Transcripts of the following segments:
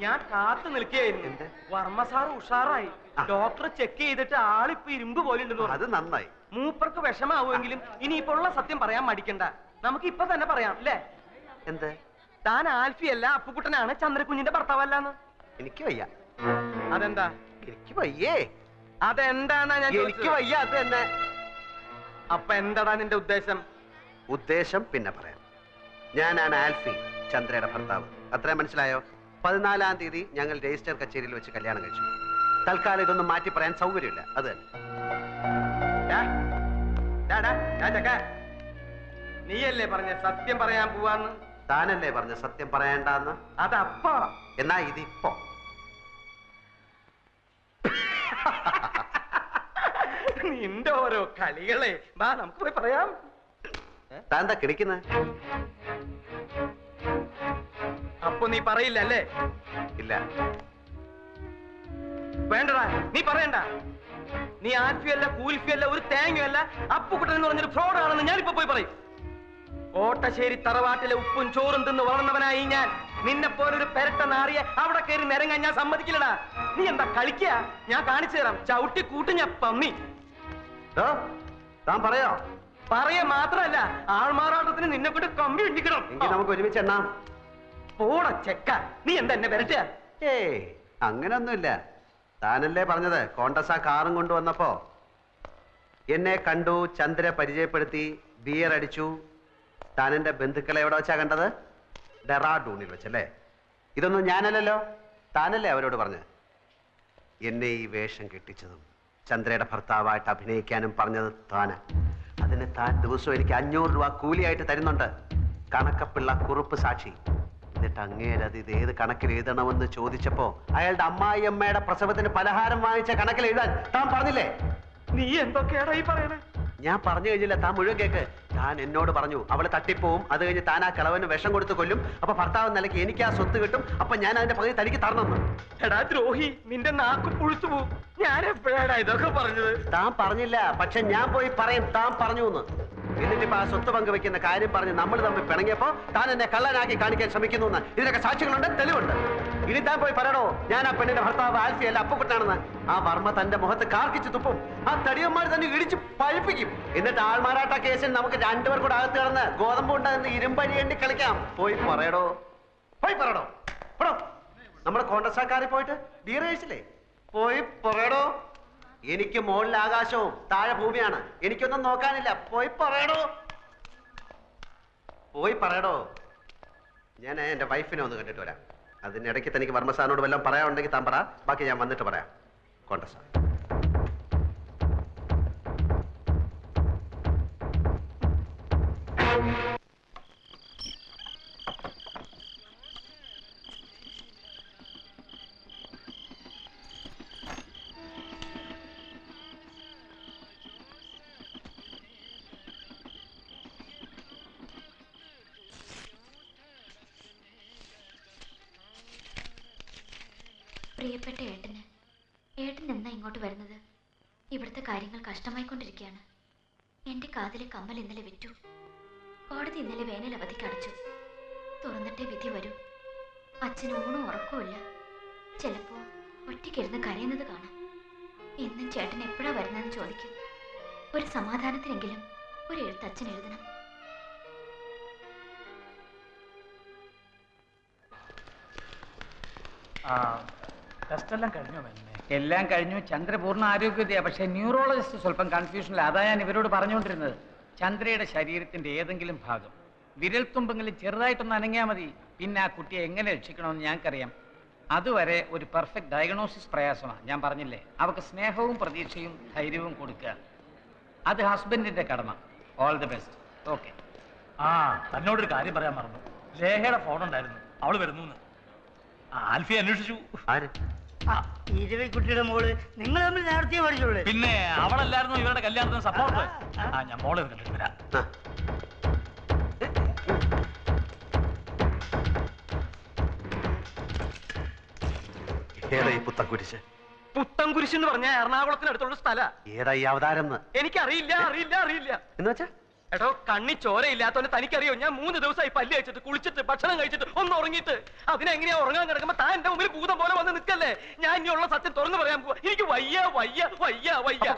ഞാൻ കാത്തു നിൽക്കുകയായിരുന്നു. വർമ്മ സാർ ഉഷാറായി. ഡോക്ടർ ചെക്ക് ചെയ്തിട്ട് ആളിപ്പോ ഇരുമ്പ് പോലെ ഉണ്ടെന്ന്. അത് നന്നായി. മൂപ്പർക്ക് വിഷമാവുമെങ്കിലും ഇനിയിപ്പോ ഉള്ള സത്യം പറയാൻ മടിക്കണ്ട. നമുക്ക് ഇപ്പൊ തന്നെ പറയാം അല്ലേ? എന്ത്? താൻ ആൽഫിയല്ല അപ്പുക്കുട്ടനാണ്, ചന്ദ്രകുഞ്ഞിന്റെ ഭർത്താവല്ലാന്ന്. എനിക്ക് വയ്യ. അതെന്താ? എനിക്ക് വയ്യേ. അതെന്താന്നാ ഞാൻ? എനിക്ക് വയ്യ. അത് തന്നെ. അപ്പൊ എന്താടാ നിന്റെ ഉദ്ദേശം? ഉദ്ദേശം പിന്നെ പറയാം. ഞാനാണ് ആൽഫി, ചന്ദ്രയുടെ ഭർത്താവ്. അത്രയും മനസ്സിലായോ? 14-ാം തീയതി ഞങ്ങൾ രജിസ്റ്റർ കച്ചേരിയിൽ വെച്ച് കല്യാണം കഴിച്ചു. തൽക്കാലം ഇതൊന്നും മാറ്റി പറയാൻ സൗകര്യമില്ല. അത് തന്നെ. നീയല്ലേ പറഞ്ഞ സത്യം പറയാൻ പോവാന്ന്? താനല്ലേ പറഞ്ഞ സത്യം പറയണ്ടെന്ന്? അതപ്പോ. എന്നാ ഇതിപ്പോ. നിന്റെ ഓരോ കളികളെ. വാ നമുക്ക് പോയി പറയാം. താൻ എന്താ കിടക്കുന്നത്? അപ്പൊ നീ പറയില്ല അല്ലേ? ഇല്ല. വേണ്ടടാ, നീ പറയണ്ട. നീ ആൽഫിയല്ല, കൂൽഫിയല്ല, ഒരു തേങ്ങയല്ല, അപ്പുക്കുട്ടൻ എന്ന് പറഞ്ഞൊരു ഫ്രോഡാണെന്ന് ഞാനിപ്പോ പോയി പറയും. കോട്ടശ്ശേരി തറവാട്ടിലെ ഉപ്പും ചോറും തിന്ന് വളർന്നവനായി ഞാൻ. നിന്നെ പോലൊരു പെരട്ട നാറിയെ അവിടെ കയറി നിരങ്ങാൻ ഞാൻ സമ്മതിക്കില്ലടാ. നീ എന്താ കളിക്കുക? ഞാൻ കാണിച്ചു തരാം. ചവിട്ടി കൂട്ടും ഞാൻ പന്നി. താൻ പറയോ? പറയ മാത്രല്ല, ആൾമാറാട്ടത്തിന് നിന്നെ കൊണ്ട് കമ്പി ഇണ്ടിക്കണം. എങ്കിൽ നമുക്ക് ഒരുമിച്ച് എണ്ണാം. പോട ചെക്ക, നീ എന്താ എന്നെ വരട്ടെ? ഏയ്, അങ്ങനൊന്നുമില്ല. താനല്ലേ പറഞ്ഞത് കോണ്ടസ കാറും കൊണ്ടുവന്നപ്പോ എന്നെ കണ്ടു, ചന്ദ്ര പരിചയപ്പെടുത്തി, ബിയർ അടിച്ചു. താൻ എന്റെ ബന്ധുക്കളെ എവിടെ വെച്ചാ കണ്ടത്? ഡെറാഡൂണിൽ വെച്ചല്ലേ? ഇതൊന്നും ഞാനല്ലല്ലോ, താനല്ലേ അവരോട് പറഞ്ഞത്. എന്നെ ഈ വേഷം കെട്ടിച്ചതും ചന്ദ്രയുടെ ഭർത്താവായിട്ട് അഭിനയിക്കാനും പറഞ്ഞത് താന്. അതിന് താൻ ദിവസവും എനിക്ക് 500 രൂപ കൂലിയായിട്ട് തരുന്നുണ്ട്. കണക്കപ്പിള്ള കുറുപ്പ് സാക്ഷി. എന്നിട്ട് അങ്ങേരത് ഇത് ഏത് കണക്കിൽ എഴുതണമെന്ന് ചോദിച്ചപ്പോ അയാളുടെ അമ്മായിയമ്മയുടെ പ്രസവത്തിന് പലഹാരം വാങ്ങിച്ച കണക്കിൽ എഴുതാൻ താൻ പറഞ്ഞില്ലേ? നീ എന്തൊക്കെയാടാ ഈ പറയണേ? ഞാൻ പറഞ്ഞു കഴിഞ്ഞില്ല, താൻ മുഴുവൻ കേക്ക്. താൻ എന്നോട് പറഞ്ഞു അവള് തട്ടിപ്പോവും, അത് കഴിഞ്ഞ് താൻ ആ കിളവന് വിഷം കൊടുത്ത് കൊല്ലും, അപ്പൊ ഭർത്താവ് നിലയ്ക്ക് എനിക്ക് ആ സ്വത്ത് കിട്ടും, അപ്പൊ ഞാൻ അതിന്റെ പകുതി തനിക്ക് തരണമെന്ന്. എടാ ദ്രോഹി, നിന്റെ നാക്ക് പുഴുത്തു പോവും. ഞാൻ എപ്പോഴാടാ ഇതൊക്കെ പറഞ്ഞത്? താൻ പറഞ്ഞില്ല, പക്ഷെ ഞാൻ പോയി പറയും താൻ പറഞ്ഞു എന്ന്. എന്നിട്ടിപ്പോ ആ സ്വത്ത് പങ്കുവെക്കുന്ന കാര്യം പറഞ്ഞ് നമ്മൾ തമ്മിൽ പിണങ്ങിയപ്പോ താൻ എന്നെ കള്ളനാക്കി കാണിക്കാൻ ശ്രമിക്കുന്നു എന്ന്. ഇതിനൊക്കെ സാക്ഷികളുണ്ട്, തെളിവുണ്ട്. ഇനി താൻ പോയി പറയണോ ഞാൻ ആ പെണ്ണിന്റെ ഭർത്താവ് ആൽഫി അല്ല അപ്പുക്കുട്ടനാണെന്ന്? ആ വർമ്മ തന്റെ മുഖത്ത് കാർക്കിച്ച് തുപ്പും. ആ തടിയന്മാർ തന്നെ ഇടിച്ച് പഴിപ്പിക്കും. എന്നിട്ട് ആൾമാറാട്ട കേസിൽ നമുക്ക് രണ്ടുപേർ കൂടെ അകത്ത് കിടന്ന് ഗോതമ്പ് ഉണ്ടാകുന്ന ഇരുമ്പഴിയേണ്ടി കളിക്കാം. പോയി പറയടോ, പോയി പറയടോ. നമ്മുടെ കോൺഗ്രസ്സാക്കാരിൽ പോയിട്ട് ബീർ കഴിച്ചില്ലേ? പോയി പറയടോ. എനിക്ക് മുകളിൽ ആകാശവും താഴെ ഭൂമിയാണ്, എനിക്കൊന്നും നോക്കാനില്ല. പോയി പറയടോ, പോയി പറയടോ. ഞാൻ എന്റെ വൈഫിനെ ഒന്ന് കണ്ടിട്ട് വരാം. അതിനിടയ്ക്ക് തനിക്ക് വർമ്മസാറിനോട് വല്ലതും പറയാനുണ്ടെങ്കിൽ താൻ പറ, ബാക്കി ഞാൻ വന്നിട്ട് പറയാം. കോൺഗ്രസ് പ്രിയപ്പെട്ട ഏട്ടന്, ഏട്ടൻ എന്നാ ഇങ്ങോട്ട് വരുന്നത്? ഇവിടുത്തെ കാര്യങ്ങൾ കഷ്ടമായിക്കൊണ്ടിരിക്കുകയാണ്. എൻ്റെ കാതിലെ കമ്മൽ ഇന്നലെ വിറ്റു. കോടതി ഇന്നലെ വേനൽ അവധിക്ക് അടച്ചു. തുറന്നിട്ടേ വിധി വരൂ. അച്ഛന് ഊണും ഉറക്കവുമില്ല. ചിലപ്പോൾ ഒറ്റയ്ക്കിരുന്ന് കരയുന്നത് കാണാം. എന്നും ചേട്ടൻ എപ്പോഴാ വരുന്നതെന്ന് ചോദിക്കും. ഒരു സമാധാനത്തിനെങ്കിലും ഒരു എഴുത്ത് അച്ഛൻ എഴുതണം. ടെസ്റ്റെല്ലാം കഴിഞ്ഞോ? എല്ലാം കഴിഞ്ഞു. ചന്ദ്ര പൂർണ്ണ ആരോഗ്യതയാ. പക്ഷേ ന്യൂറോളജിസ്റ്റ് സ്വല്പം കൺഫ്യൂഷനില്ല. അതാ ഞാൻ ഇവരോട് പറഞ്ഞുകൊണ്ടിരുന്നത്. ചന്ദ്രയുടെ ശരീരത്തിന്റെ ഏതെങ്കിലും ഭാഗം വിരൽത്തുമ്പെങ്കിലും ചെറുതായിട്ടൊന്ന് അനങ്ങിയാൽ മതി. പിന്നെ ആ കുട്ടിയെ എങ്ങനെ രക്ഷിക്കണമെന്ന് ഞങ്ങൾക്കറിയാം. അതുവരെ ഒരു പെർഫെക്റ്റ് ഡയഗ്നോസിസ് പ്രയാസമാണ്. ഞാൻ പറഞ്ഞില്ലേ, അവർക്ക് സ്നേഹവും പ്രതീക്ഷയും ധൈര്യവും കൊടുക്കുക. അത് ഹസ്ബൻഡിന്റെ കടമ. All the best. ഓക്കെ. തന്നോടൊരു കാര്യം പറയാൻ മറന്നു. ലേഹയുടെ ഫോൺ ഉണ്ടായിരുന്നു, അവള് വരുന്നു. ആൽഫിയെ അന്വേഷിച്ചു. കുട്ടിയുടെ മോള് നിങ്ങൾ തമ്മിൽ നേരത്തെ പഠിച്ചോളൂ. പിന്നെ അവളല്ലായിരുന്നു ഇവരുടെ കല്യാണത്തിന് സപ്പോർട്ട്. ഞാൻ മോളെ കണ്ടിട്ട് വരാം. പുത്തൻകുരിശ്? പുത്തൻകുരിശ് എന്ന് പറഞ്ഞ എറണാകുളത്തിനടുത്തുള്ള സ്ഥല. ഏതാ ഈ അവതാരം? എനിക്കറിയില്ല, അറിയില്ല, അറിയില്ല. എന്ന് വെച്ചാ എടോ കണ്ണി ചോരയില്ലാത്തോണ്ട് തനിക്കറിയോ ഞാൻ 3 ദിവസമായി പല്ല് കഴിച്ചിട്ട് കുളിച്ചിട്ട് ഭക്ഷണം കഴിച്ചിട്ട് ഒന്ന് ഉറങ്ങിയിട്ട് അതിനെങ്ങനെയാ ഉറങ്ങാൻ കിടക്കുമ്പോ താൻ എന്റെ മുമ്പിൽ ഭൂതം പോലെ വന്ന് നിൽക്കല്ലേ? ഞാൻ ഇനിയുള്ള സത്യം തുറന്നു പറയാൻ പോവാ. എനിക്ക് വയ്യ വയ്യ വയ്യ വയ്യ.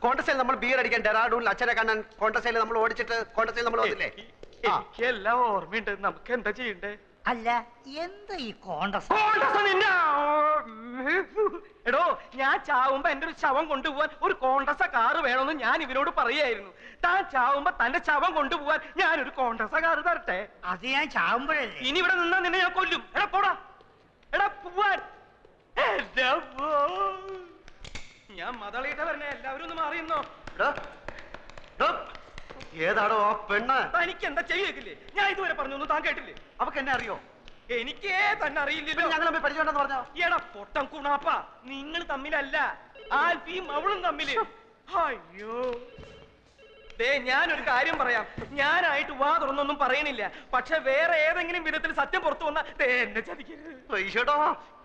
കോൺഗ്രസിൽ നമ്മൾ ബിയർ അടിക്കാൻ ഡെറാഡൂണിൽ അച്ഛനെ കാണാൻ കോൺഗ്രസിൽ നമ്മൾ ഓടിച്ചിട്ട് കോൺഗ്രസിൽ നമ്മൾ വന്നില്ലേ? എനിക്ക് എല്ലാം ഓർമ്മയുണ്ട്. നമുക്ക് എന്താ ചെയ്യണ്ടേ? അല്ല എന്താ ഈ കോണ്ടസ്? എടോ ഞാൻ ചാവുമ്പോ എന്റെ ഒരു ശവം കൊണ്ടുപോവാൻ ഒരു കോണ്ടസ കാറ് വേണമെന്ന് ഞാൻ ഇവരോട് പറയായിരുന്നു. താൻ ചാവുമ്പോ തന്റെ ശവം കൊണ്ടുപോവാൻ ഞാനൊരു കോണ്ടസ കാറ് തരട്ടെ? അത് ഞാൻ ചാവുമ്പോഴല്ലേ. ഇനി ഇവിടെ നിന്നാ നിന്നെ ഞാൻ കൊല്ലും. എടാ പോടാ, എടാ പോവാൻ. ഞാൻ മതളിയിട്ട് വരണേ, എല്ലാവരും ഒന്ന് മാറിയെന്നോ. ഏതാടോ ആ പെണ്ണ്? തനിക്ക് എന്താ ചെയ്യേക്കില്ലേ? ഞാൻ ഇതുവരെ പറഞ്ഞൊന്നും താൻ കേട്ടില്ലേ? അവക്ക് എന്നെ അറിയോ? എനിക്കേ തന്നെ അറിയില്ലല്ലോ. ഞങ്ങൾ തമ്മിൽ പരിചയമുണ്ടെന്ന് പറഞ്ഞോ? എടാ പൊട്ടം കുണാപ്പ, നിങ്ങൾ തമ്മിലല്ല, ആൽഫിയും അവളും തമ്മില്. അയ്യോ ദേ ഞാനൊരു കാര്യം പറയാം. ഞാനായിട്ട് വാ തുറന്നൊന്നും പറയണില്ല. പക്ഷെ വേറെ ഏതെങ്കിലും വിധത്തിൽ സത്യം പുറത്തു വന്നാ എന്നെ ചതിക്കരുത്. ഈശോടാ,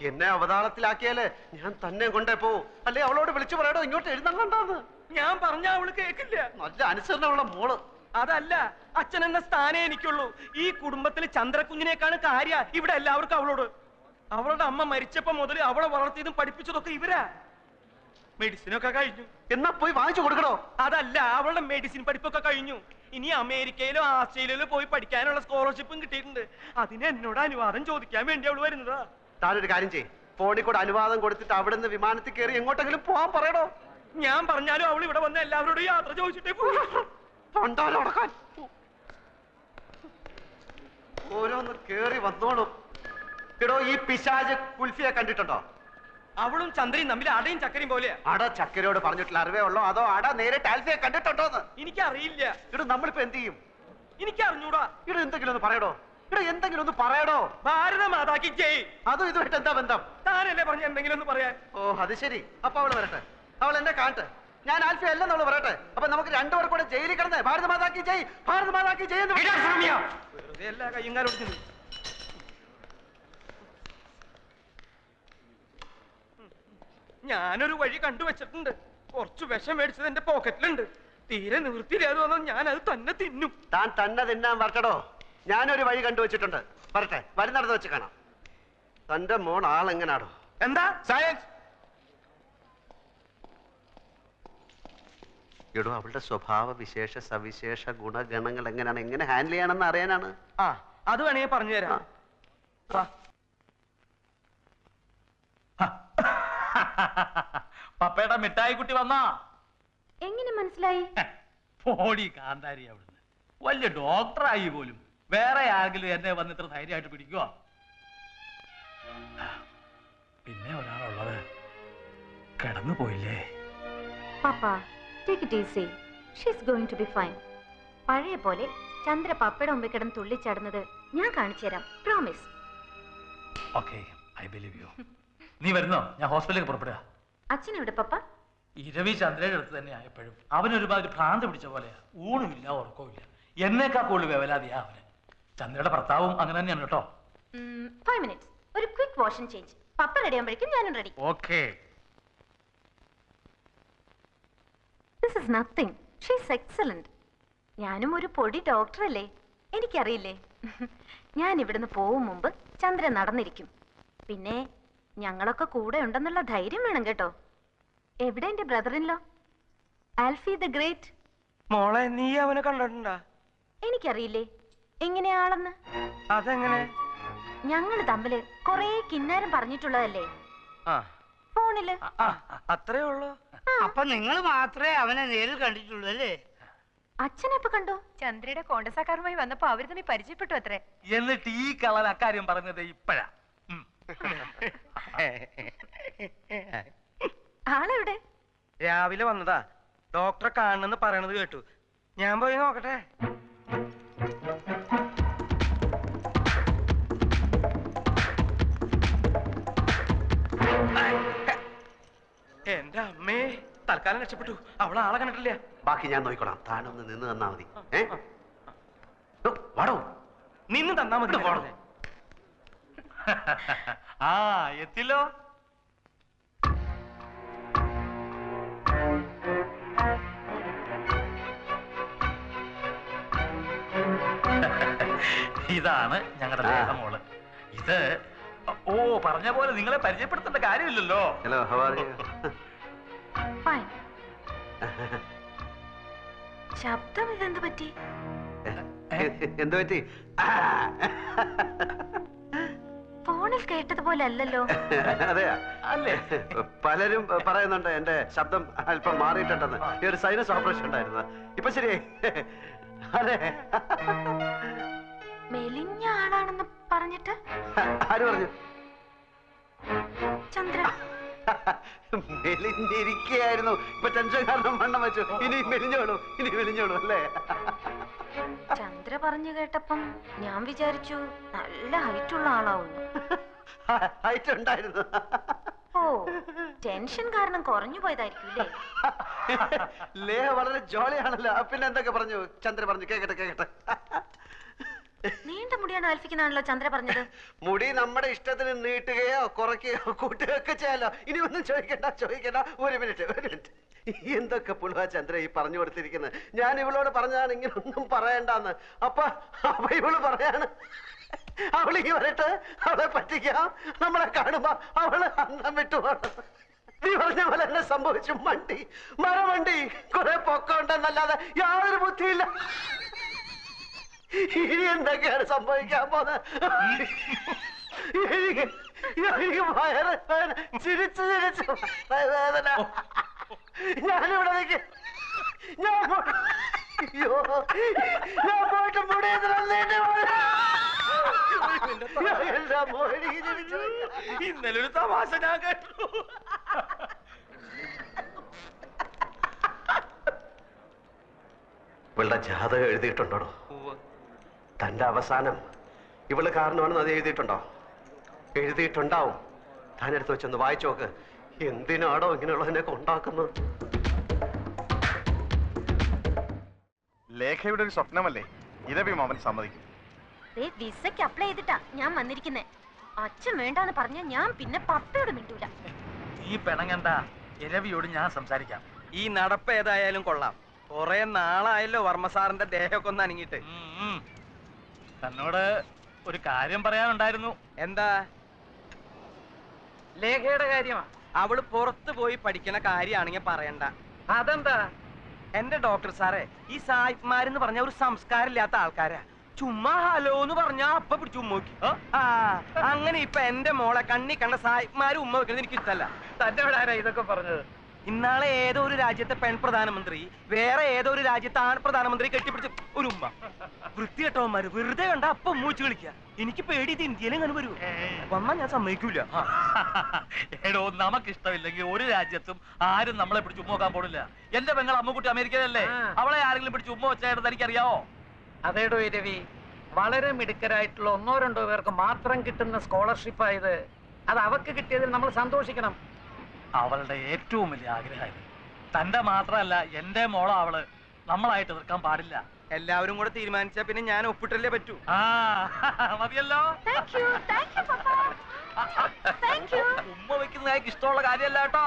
എന്നെ അവതാളത്തിലാക്കിയാല് ഞാൻ തന്നെ കൊണ്ടേ പോവും. അല്ലെ അവളോട് വിളിച്ചു പറയടോ ഇങ്ങോട്ട് എഴുന്നള്ളണ്ടാന്ന്. ഞാൻ പറഞ്ഞ അവള് കേക്കില്ല. നല്ല അനുസരണമുള്ള മോള്. അതല്ല, അച്ഛൻ എന്ന സ്ഥാനേ എനിക്കുള്ളൂ. ഈ കുടുംബത്തിൽ ചന്ദ്രകുഞ്ഞിനേക്കാണ് കാര്യ ഇവിടെ എല്ലാവർക്കും അവളോട്. അവളുടെ അമ്മ മരിച്ചപ്പോ മുതൽ അവളെ വളർത്തിയതും പഠിപ്പിച്ചതൊക്കെ ഇവരാ. മെഡിസിനൊക്കെ കഴിഞ്ഞു. എന്നാ പോയി വാങ്ങിച്ചു കൊടുക്കണോ? അതല്ല, അവളുടെ മെഡിസിൻ പഠിപ്പൊക്കെ കഴിഞ്ഞു. ഇനി അമേരിക്കയിലോ ആസ്ട്രേലിയയിലോ പോയി പഠിക്കാനുള്ള സ്കോളർഷിപ്പും കിട്ടിയിട്ടുണ്ട്. അതിന് എന്നോട് അനുവാദം ചോദിക്കാൻ വേണ്ടി അവള് വരുന്നതാ. താനൊരു കാര്യം ചെയ്യ്, ഫോണിൽ കൂടെ അനുവാദം കൊടുത്തിട്ട് അവിടെ നിന്ന് വിമാനത്തിൽ കയറി എങ്ങോട്ടെങ്കിലും പോവാൻ പറയണോ? ഞാൻ പറഞ്ഞാലും അവൾ ഇവിടെ വന്ന എല്ലാവരോടും യാത്ര ചോദിച്ചിട്ടേ പണ്ടാലോടക്കാൻ ഓരോന്ന് കേറി വന്നോളും. എടോ ഈ പിശാച് കുൽഫിയെ കണ്ടിട്ടുണ്ടോ? അവളും ചന്ദ്രയും തമ്മിൽ അടയും ചക്കരയും പോലെയാ. അട ചക്കരയോട് പറഞ്ഞിട്ടുള്ള അറിവേ ഉള്ളോ അതോ അട നേരിട്ട് ആൽഫിയെ കണ്ടിട്ടുണ്ടോന്ന്? എനിക്കറിയില്ല. ഇവിടെ നമ്മളിപ്പോ എന്ത് ചെയ്യും? എനിക്കറിഞ്ഞൂടാ. ഇവിടെ എന്തെങ്കിലും ഒന്ന് പറയടോ. ഇവിടെ എന്തെങ്കിലും ഒന്ന് പറയടോ. ഭാരത മാതാക്ക് ജയ്. അതും ഇതുമായിട്ട് എന്താ ബന്ധം? താനല്ലേ പറഞ്ഞ എന്തെങ്കിലും ഒന്ന് പറയാൻ. ഓ അത് ശരി. അപ്പൊ അവള് വരട്ടെ, അവൾ എന്നെ കാണട്ടെ. ഞാൻ ആൽഫി അല്ലെന്നവള് പറയട്ടെ. അപ്പൊ നമുക്ക് രണ്ടുപേർ കൂടെ ജയിലിൽ കിടന്ന് ഭാരത മാതാക്കി ജയ്, ഭാരത മാതാക്കി ജയ് എന്ന് വെറുതെ എല്ലാ കയ്യും കാലൊടിഞ്ഞത്. ഞാനൊരു വഴി കണ്ടുവച്ചിട്ടുണ്ട്. കുറച്ച് വിഷം മേടിച്ചത് എന്റെ പോക്കറ്റിലുണ്ട്. തീരെ നിവൃത്തിയില്ലാതെ വന്നാൽ ഞാൻ അത് തന്നെ തിന്നും. താൻ തന്നെ തിന്നാൻ വരട്ടടോ. ഞാനൊരു വഴി കണ്ടുവച്ചിട്ടുണ്ട്. വരട്ടെ, വരുന്നിടത്ത് വെച്ച് കാണാം. തന്റെ മോൾ ആളെങ്ങനാടോ? എന്താ സയൻസ്? എടോ അവളുടെ സ്വഭാവ വിശേഷ സവിശേഷ ഗുണഗണങ്ങൾ എങ്ങനെയാണ്, എങ്ങനെ ഹാൻഡിൽ ചെയ്യണമെന്ന് അറിയാനാണ്. ആ അത് വേണമെങ്കിൽ പറഞ്ഞു തരാം. പപ്പയുടെ മിഠായി കുട്ടി വന്നാ എങ്ങനെ മനസ്സിലായി? പോടി കാന്താരി അവിടുന്ന്. വലിയ ഡോക്ടറായി പോലും. വേറെ ആരെങ്കിലും എന്നെ വന്ന് ഇത്ര ധൈര്യമായിട്ട് പിടിക്കുവോ? പിന്നെ ഒരാളുള്ളത് കിടന്നു പോയില്ലേ? പാപ്പാ, take it easy. She's going to be fine. പഴയ പോലെ ചന്ദ്ര പപ്പയുടെ മുമ്പിൽ കിടന്ന് തുള്ളിച്ചാടുന്നത് ഞാൻ കാണിച്ചു തരാം. Promise. Okay, I believe you. നീ വരുന്നോ? ഞാൻ ഹോസ്പിറ്റലിലേക്ക് പുറപ്പെടുക. അച്ഛൻ എവിടെ പപ്പ? ഇരവി ചന്ദ്രയുടെ അടുത്ത് തന്നെ ആയപ്പോഴും അവനൊരുമാതിരി ഭ്രാന്ത് പിടിച്ച പോലെയാ. ഊണുമില്ല ഉറക്കവുമില്ല. എന്നേക്കാ കൂടുതൽ വേവലാതിയാ അവന്. ചന്ദ്രയുടെ ഭർത്താവും അങ്ങനെ തന്നെയാണ് കേട്ടോ. 5 minutes. ഒരു quick wash and change. Papa ready ആകുമ്പോഴേക്കും ഞാനും ready. Okay. This is nothing. She's excellent. ഞാനും ഒരു പൊടി ഡോക്ടറല്ലേ, എനിക്കറിയില്ലേ. ഞാൻ ഇവിടുന്ന് പോവും മുമ്പ് ചന്ദ്രൻ നടന്നിരിക്കും. പിന്നെ ഞങ്ങളൊക്കെ കൂടെ ഉണ്ടെന്നുള്ള ധൈര്യം വേണം കേട്ടോ. എവിടെ എന്റെ brother in law Alfie the great? മോളെ നീ അവനെ കണ്ടിട്ടുണ്ടാ? എനിക്കറിയില്ലേ എങ്ങനെയാളെന്ന്. അതെങ്ങനെ? ഞങ്ങൾ തമ്മില് കൊറേ കിന്നാരം പറഞ്ഞിട്ടുള്ളതല്ലേ ഫോണില്. അത്രേ ഉള്ളൂ. അപ്പൊ നിങ്ങൾ മാത്രമേ അവനെ നേരിൽ കണ്ടിട്ടുള്ളൂ അല്ലേ? അച്ഛനെപ്പോ കണ്ടു? ചന്ദ്രയുടെ കോണ്ടസാക്കാരുമായി വന്നപ്പോ അവര് തമ്മിൽ പരിചയപ്പെട്ടു അത്രേ. എന്നിട്ട് ഈ കളൻ അക്കാര്യം പറഞ്ഞത് ഇപ്പഴാ. ആളെവിടെ? രാവിലെ വന്നതാ. ഡോക്ടറെ കാണണമെന്ന് പറയണത് കേട്ടു. ഞാൻ പോയി നോക്കട്ടെ. എന്റെ അമ്മേ, തൽക്കാലം രക്ഷപ്പെട്ടു. അവളെ ആളെ കണ്ടിട്ടില്ല. ബാക്കി ഞാൻ നോക്കിക്കോളാം. താനൊന്ന് നിന്ന് തന്നാ മതി. വാടോ, നിന്ന് തന്നാ മതി. ആ എത്തില്ലോ. ഇതാണ് ഞങ്ങളുടെ ലേഖമോള്. ഇത് ഓ പറഞ്ഞ പോലെ നിങ്ങളെ പരിചയപ്പെടുത്തേണ്ട കാര്യമില്ലല്ലോ. Hello, how are you? Fine. ശബ്ദം ഇതെന്ത് പറ്റി? എന്ത് പറ്റി? ഫോണിൽ കേട്ടതുപോലെ അല്ലല്ലോ. അതെയാ? അല്ലേ? പലരും പറയുന്നുണ്ട് എന്റെ ശബ്ദം അല്പം മാറിയിട്ടുണ്ടെന്ന്. ഈ ഒരു സൈനസ് ഓപ്പറേഷൻ ഉണ്ടായിരുന്നു. ഇപ്പൊ ശരിയായി. അതെ. മെലിഞ്ഞ ആളാണെന്ന് പറഞ്ഞിട്ട് ആര് പറഞ്ഞു? ചന്ദ്ര. മെലിഞ്ഞിരിക്കുകയായിരുന്നു. ഇപ്പൊ ടെൻഷൻ കാരണം വണ്ണം വെച്ചു. ഇനി മെലിഞ്ഞോളൂ അല്ലേ? ചന്ദ്ര പറഞ്ഞു കേട്ടപ്പം ഞാൻ വിചാരിച്ചു നല്ല ഹൈറ്റ് ഉള്ള ആളാവുന്നു. ഹൈറ്റ് ഉണ്ടായിരുന്നു. ഓ, ടെൻഷൻ കാരണം കുറഞ്ഞു പോയതായിരിക്കും. ലേഹ വളരെ ജോളിയാണല്ലോ. പിന്നെ എന്തൊക്കെ പറഞ്ഞു? ചന്ദ്ര പറഞ്ഞു കേക്കട്ടെ. നീണ്ട മുടിയാണ് ആൽഫിക്കുന്നാണല്ലോ ചന്ദ്ര പറഞ്ഞത്. മുടി നമ്മുടെ ഇഷ്ടത്തിന് നീട്ടുകയോ കുറയ്ക്കുകയോ കൂട്ടുകയോ ഒക്കെ ചെയ്യാലോ. ഇനി ഒന്നും ചോദിക്കണ്ട. ഒരു മിനിറ്റ്. എന്തൊക്കെ പുളുവാ ചന്ദ്ര ഈ പറഞ്ഞു കൊടുത്തിരിക്കുന്നത്? ഞാൻ ഇവളോട് പറഞ്ഞതാണ് ഇങ്ങനെ ഒന്നും പറയണ്ടെന്ന്. അപ്പൊ ഇവള് പറയാണ് അവളിങ്ങി വരട്ടെ, അവളെ പറ്റിക്കാം, നമ്മളെ കാണുമ്പോ അവള് അന്നം വിട്ടുപോകണം. നീ പറഞ്ഞ പോലെ എന്നെ സംഭവിച്ചു. മരവണ്ടി കുറെ പൊക്കമുണ്ടെന്നല്ലാതെ യാതൊരു ബുദ്ധിയില്ല. ഇനി എന്തൊക്കെയാണ് സംഭവിക്കാൻ പോകുന്നത്? എനിക്ക് വയറ് ചിരിച്ചു വേദന. ഞാനിവിടെ നിൽക്കും. ഞാൻ പോയിട്ട് ഇന്നലെ ഒരു തമാശ ഞാൻ കേട്ടു. ഇവളുടെ ജാതകം എഴുതിയിട്ടുണ്ടോ? തന്റെ അവസാനം ഇവള് കാരണമാണെന്ന് അത് എഴുതിയിട്ടുണ്ടോ? എഴുതിയിട്ടുണ്ടാവും. താനെടുത്ത് വെച്ചൊന്ന് വായിച്ചു നോക്ക്. എന്തിനാണോ ഇങ്ങനെയുള്ളതിനൊക്കെ ഉണ്ടാക്കുന്നത്? ലേഖയുടെ ഒരു സ്വപ്നമല്ലേ ഇരവി മാമൻ സമ്മതിക്കും. വിസയ്ക്ക് അപ്ലൈ ചെയ്തിട്ടാ ഞാൻ വന്നിരിക്കുന്നേ. അച്ഛൻ വേണ്ടാന്ന് പറഞ്ഞ ഞാൻ പിന്നെ പപ്പയോട് മിണ്ടൂല. ഈ പെണങ്ങണ്ട, ഇരവിയോട് ഞാൻ സംസാരിക്കാം. ഈ നടപ്പ് ഏതായാലും കൊള്ളാം. കൊറേ നാളായല്ലോ വർമ്മ സാറിന്റെ ദേഹമൊക്കെ ഒന്ന് അനങ്ങിയിട്ട്. തന്നോട് ഒരു കാര്യം പറയാനുണ്ടായിരുന്നു. എന്താ? ലേഖയുടെ കാര്യമാ. അവള് പുറത്തു പോയി പഠിക്കണ കാര്യമാണെങ്കിൽ പറയണ്ട. അതെന്താ? എന്റെ ഡോക്ടർ സാറേ, ഈ സായിപ്പ്മാരെന്ന് പറഞ്ഞ ഒരു സംസ്കാരമില്ലാത്ത ആൾക്കാരാ. ചുമ്മാ ഹലോ എന്ന് പറഞ്ഞാ അപ്പ പിടിച്ച് ഉമ്മ വെക്കും. അങ്ങനെ ഇപ്പൊ എന്റെ മോളെ കണ്ണി കണ്ട സായിപ്പ്മാര് ഉമ്മ വെക്കുന്നത് എനിക്ക് ഇഷ്ടല്ല. തന്നോട് ആരാ ഇതൊക്കെ പറഞ്ഞത്? ഇന്നാളെ ഏതോ ഒരു രാജ്യത്തെ പെൺ പ്രധാനമന്ത്രി വേറെ ഏതോ ഒരു രാജ്യത്തെ ആൺ പ്രധാനമന്ത്രി കെട്ടിപ്പിടിച്ച് ഒരു ഉമ്മ. വൃത്തികെട്ടവന്മാര് വെറുതെ കണ്ട അപ്പൊ ഉമ്മ വെച്ച് കളിക്കുക. എനിക്ക് പേടി ഇത് ഇന്ത്യയിലും അങ്ങനെ വരൂ. വന്നാ ഞാൻ സമ്മതിക്കൂല. എടോ, നമുക്കിഷ്ടമില്ലെങ്കിൽ ഒരു രാജ്യത്തും ആരും നമ്മളെ പിടിച്ച് ഉമ്മ വെക്കാൻ പോണില്ല. എന്റെ പെങ്ങൾ അമ്മുക്കുട്ടി അമേരിക്കയിലല്ലേ? അവളെ ആരെങ്കിലും പിടിച്ച് ഉമ്മ വെച്ചായിട്ട് എനിക്കറിയാവോ? അതേടോ രവി, വളരെ മിടുക്കരായിട്ടുള്ള 1-2 പേർക്ക് മാത്രം കിട്ടുന്ന സ്കോളർഷിപ്പായത്. അത് അവർക്ക് കിട്ടിയതിൽ നമ്മൾ സന്തോഷിക്കണം. അവളുടെ ഏറ്റവും വലിയ ആഗ്രഹമായിരുന്നു. തന്റെ മാത്രമല്ല, എന്റെ മോളെ അവള് നമ്മളായിട്ട് എതിർക്കാൻ പാടില്ല. എല്ലാവരും കൂടെ തീരുമാനിച്ചാ പിന്നെ ഞാൻ ഒപ്പിട്ടല്ലേ പറ്റൂ. മതിയല്ലോ. ഉമ്മ വെക്കുന്നതായി ഇഷ്ടമുള്ള കാര്യമല്ല കേട്ടോ.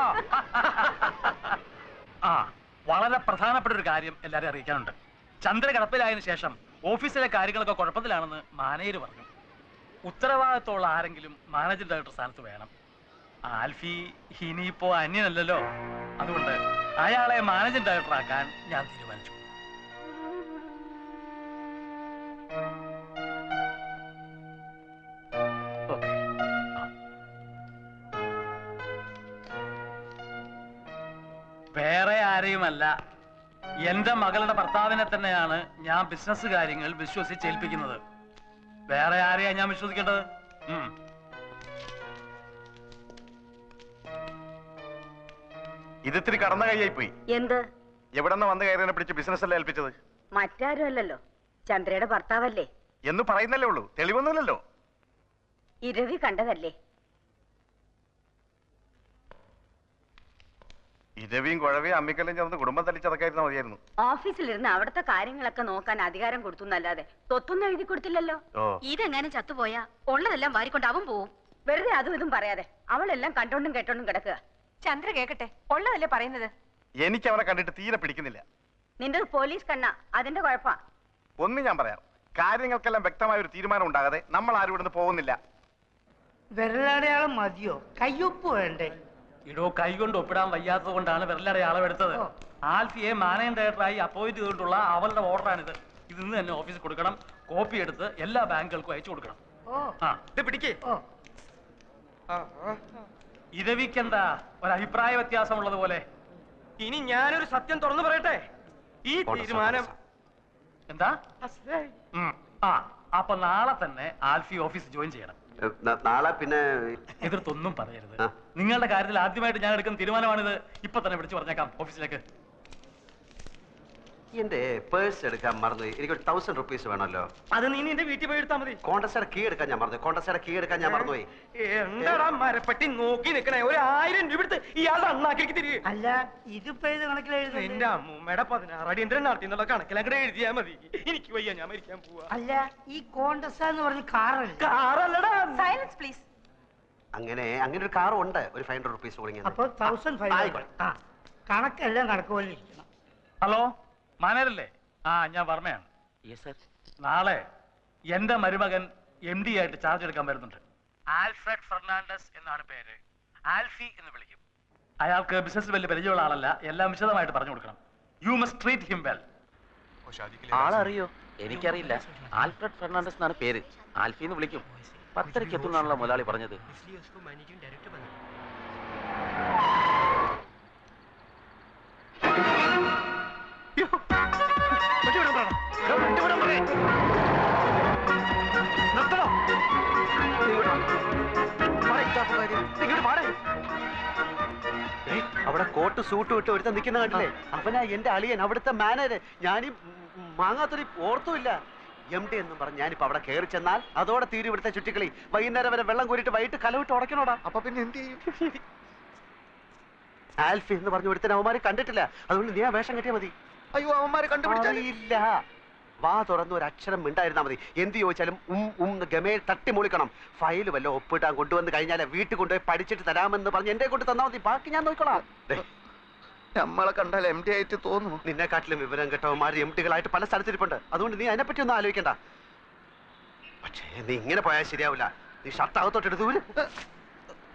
വളരെ പ്രധാനപ്പെട്ട ഒരു കാര്യം എല്ലാരും അറിയിക്കാനുണ്ട്. ചന്ദ്ര കിടപ്പിലായതിനു ശേഷം ഓഫീസിലെ കാര്യങ്ങളൊക്കെ കുഴപ്പത്തിലാണെന്ന് മാനേജർ പറഞ്ഞു. ഉത്തരവാദിത്തമുള്ള ആരെങ്കിലും മാനേജിംഗ് ഡയറക്ടർ സ്ഥാനത്ത് വേണം. ആൽഫി ഇനിയിപ്പോ അന്യനല്ലല്ലോ. അതുകൊണ്ട് അയാളെ മാനേജിംഗ് ഡയറക്ടർ ആക്കാൻ ഞാൻ തീരുമാനിച്ചു. വേറെ ആരെയുമല്ല, എന്റെ മകളുടെ ഭർത്താവിനെ തന്നെയാണ് ഞാൻ ബിസിനസ് കാര്യങ്ങൾ വിശ്വസിച്ചേൽപ്പിക്കുന്നത്. വേറെ ആരെയാ ഞാൻ വിശ്വസിക്കേണ്ടത്? ഇതിത്തിരി കടന്ന കൈയായി പോയി. എന്ത്? എവിടെന്ന് വന്ന് കയറിനെ പിടിച്ച് ബിസിനസ് അല്ലേ ഏൽപ്പിച്ചത്? മറ്റാരും അല്ലല്ലോ, ചന്ദ്രയുടെ ഭർത്താവല്ലേ എന്ന് പറയുന്നല്ലേ ഉള്ളൂ, തെളിവൊന്നുമില്ലല്ലോ. ഇരവി കണ്ടതല്ലേ? ഇരവിയും കുഴവിയും അമ്മിക്കല്ലും ചേർന്ന് കുടുംബം തല്ലിച്ചതൊക്കെയായിരുന്ന മതിയായിരുന്നു. ഓഫീസിലിരുന്ന് അവിടുത്തെ കാര്യങ്ങളൊക്കെ നോക്കാൻ അധികാരം കൊടുത്തു എന്നല്ലാതെ തൊത്തൊന്നും എഴുതി കൊടുത്തില്ലല്ലോ. ഇതെങ്ങാനും ചത്തുപോയാ ഉള്ളതെല്ലാം വാരിക്കൊണ്ട് അവൻ പോവും. വെറുതെ അതും ഇതും പറയാതെ അവളെല്ലാം കണ്ടോണ്ടും കേട്ടോണ്ടും കിടക്കുക. ചന്ദ്ര കേക്കട്ടെ, ഉള്ളതല്ലേ പറയുന്നത്. എനിക്ക് അവനെ കണ്ടിട്ട് തീരെ പിടിക്കുന്നില്ല. നിന്റെ പോലീസ് കണ്ണ, അതിന്റെ കുഴപ്പാ. ഒന്ന് ഞാൻ പറയാം, കാര്യങ്ങൾക്കെല്ലാം വ്യക്തമായ ഒരു തീരുമാനം ഉണ്ടാകാതെ നമ്മൾ ആരും ഇവിടുന്ന് പോകുന്നില്ല. വിരലടയാളം മതിയോ? കയ്യൊപ്പ് വേണ്ടേ? ഇടോ കൈകൊണ്ട് ഒപ്പിടാൻ വയ്യാത്തത് കൊണ്ടാണ് വിരലടയാളം എടുത്തത്. ആൽഫിയെ മാനേജിംഗ് ഡയറക്ടറായി അപ്പോയിന്റ് ചെയ്തിട്ടുള്ള അവളുടെ ഓർഡറാണിത്. ഇത് ഇന്ന് തന്നെ ഓഫീസിൽ കൊടുക്കണം. കോപ്പി എടുത്ത് എല്ലാ ബാങ്കുകൾക്കും അയച്ചു കൊടുക്കണം. ഇത് പിടിക്കേ. ഇരവിക്കെന്താ ഒരു അഭിപ്രായ വ്യത്യാസമുള്ളത് പോലെ? ഇനി ഞാനൊരു സത്യം തുറന്നു പറയട്ടെ. ഈ തീരുമാനം എന്താ? അപ്പൊ നാളെ തന്നെ ആൽഫി ഓഫീസ് ജോയിൻ ചെയ്യണം. നാളെ പിന്നെ എതിർത്തൊന്നും പറയരുത്. നിങ്ങളുടെ കാര്യത്തിൽ ആദ്യമായിട്ട് ഞാൻ എടുക്കുന്ന തീരുമാനമാണിത്. ഇപ്പൊ തന്നെ വിളിച്ചു പറഞ്ഞേക്കാം ഓഫീസിലേക്ക്. എന്റെ പേഴ്സ് എടുക്കാൻ മറന്നു. എനിക്ക് 1000 റുപ്പീസ് വേണമല്ലോ. അത് നീ നിന്റെ വീട്ടിൽ പോയി എടുത്താൽ മതി. കോണ്ടസയുടെ കീ എടുക്കാൻ ഞാൻ മറന്നു. കോണ്ടസയുടെ കീ എടുക്കാൻ ഞാൻ മറന്നുപോയി. എന്താടാ മരപ്പെട്ടി നോക്കി നിക്കണേ? 1000 രൂപ എടുത്ത് ഇയാളുടെ അണ്ണാക്കിലേക്ക് തിരികെ. അല്ല, ഇതിപ്പോ ഏത് കണക്കിൽ എഴുതുന്നത്? എന്റെ അമ്മൂമ്മയുടെ 16 അടിയന്തരം നടത്തി എന്നുള്ള കണക്കിലങ്ങടെ എഴുതിയാ മതി. എനിക്ക് വയ്യ, ഞാൻ മരിക്കാൻ പോവാ. അല്ല, ഈ കോണ്ടസ എന്ന് പറഞ്ഞ കാറല്ല. കാറല്ലടാ. Silence please. അങ്ങനെ ഒരു കാറും ഉണ്ട്. ഒരു 500 റുപ്പീസ് കൊടുങ്ങി. അപ്പൊ 1500. കണക്കെല്ലാം കണക്ക് പോലെ ഇരിക്കണം. ഹലോ, മാനേജരല്ലേ? ഞാൻ വർമ്മയാണ്. നാളെ എന്റെ മരുമകൻ MD ആയിട്ട് ചാർജ് എടുക്കാൻ വരുന്നുണ്ട്. ആൽഫ്രഡ് ഫെർണാണ്ടസ് എന്നാണ് പേര്. ആൽഫി എന്ന് വിളിക്കും. അയാൾക്ക് ബിസിനസ് വലിയ പരിചയമുള്ള ആളല്ല. എല്ലാം വിശദമായിട്ട് പറഞ്ഞു കൊടുക്കണം. You must treat him well. ആളറിയോ? എനിക്കറിയില്ല. ആൽഫ്രഡ് ഫെർണാണ്ടസ് എന്നാണ് പേര്. ആൽഫി എന്ന് വിളിക്കും. 10:30 എത്തുന്നാണല്ലോ മുതലാളി പറഞ്ഞത്. അവിടെ കോട്ട് സൂട്ട് വിട്ട് ഒരുത്ത നിൽക്കുന്ന കണ്ടില്ലേ? അവനാ എന്റെ അളിയൻ, അവിടുത്തെ മാനേജർ. ഞാനീ മാങ്ങാത്തൊരു ഓർത്തുമില്ല. MD എന്നും പറഞ്ഞ് ഞാനിപ്പോ അവിടെ കയറി ചെന്നാൽ അതോടെ തീരും ഇവിടുത്തെ ചുറ്റിക്കളി. വൈകുന്നേരം വരെ വെള്ളം കോരിട്ട് വൈകിട്ട് കലവിട്ട് ഉടക്കണോടാ. അപ്പൊ പിന്നെ എന്ത് ചെയ്യും? ആൽഫി എന്ന് പറഞ്ഞു ഒരുത്തൻ അവന്മാര് കണ്ടിട്ടില്ല. അതുകൊണ്ട് നീ ആ വേഷം കെട്ടിയാ മതി. അയ്യോ, അവന്മാരെ കണ്ടുപിടിച്ചില്ല. വാ തുറന്ന് ഒരു അക്ഷരം മിണ്ടായിരുന്നാ മതി. എന്ത് ചോദിച്ചാലും ഗമയിൽ തട്ടി മുളിക്കണം. ഫയൽ വല്ല ഒപ്പിട്ടാൻ കൊണ്ടുവന്ന് കഴിഞ്ഞാൽ വീട്ടിൽ കൊണ്ടുപോയി പഠിച്ചിട്ട് തരാമെന്ന് പറഞ്ഞ് എന്റെ കൊണ്ട് തന്നാ മതി. ബാക്കി ഞാൻ നോക്കണം. നമ്മളെ കണ്ടാൽ MD ആയിട്ട് തോന്നുന്നു. നിന്നെക്കാട്ടിലും വിവരം കേട്ടവന്മാർ MDകളായിട്ട് പല സ്ഥലത്തിരിപ്പുണ്ട്. അതുകൊണ്ട് നീ അതിനെപ്പറ്റി ഒന്നും ആലോചിക്കണ്ട. പക്ഷേ നീ ഇങ്ങനെ പോയാൽ ശരിയാവില്ല. നീ ഷർട്ട് അകത്തോട്ടെടുത്ത് ദൂരെ.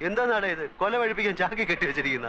എന്താന്നാണ് ഇത്? കൊല വഴിപ്പിക്കാൻ ചാക്കി കെട്ടി വെച്ചിരിക്കുന്ന.